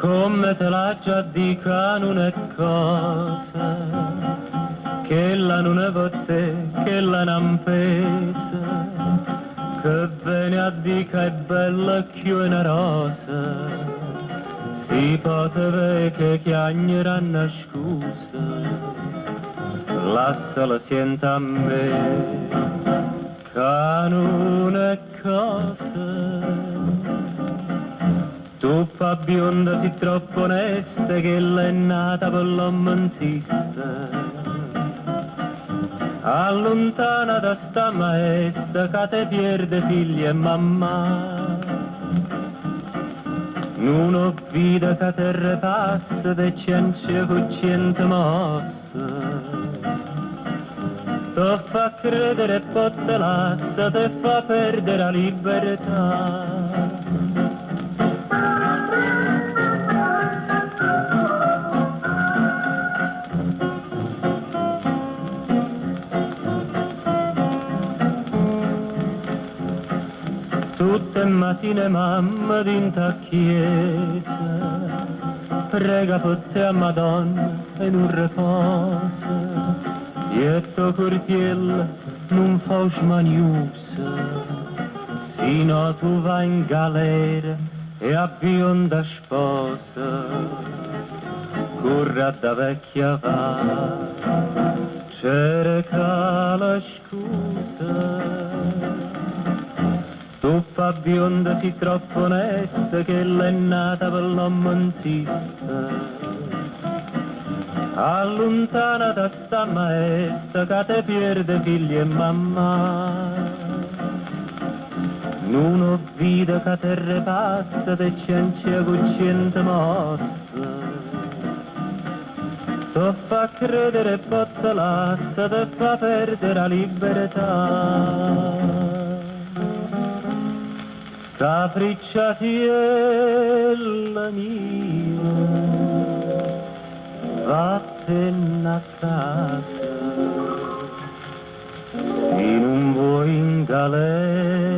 Come te la già dica non è cosa, che la non è per te, che la non pesa, che bene a dica è bella più una rosa, si poteva che chiagneranno scusa, lasciala senta a me, che non è cosa. Tu fa bionda si troppo onesta che l'è nata per l'uomo insista. Allontana da sta maestra che te pierde figli e mamma. Non ho vita che te repassa te ciance cucciente mossa. Te fa credere e poi te lassa, te fa perdere la libertà. Tutte mattine mamma d'inta chiesa prega per te a Madonna e non riposa e tuo cortiel non fa smaniusa sino tu vai in galera e a bionda sposa curra da vecchia va cerca la scusa. Tu fa bionda si troppo onesta che l'è nata per l'uomo insista. Allontana da sta maestra che te pierde figli e mamma. Non ho vita che te repassa te ciancia cucciente mossa. Te fa credere e poi te lassa, te fa perdere la libertà. Capricciatiella mia, vattene a casa, se non vuoi in galera.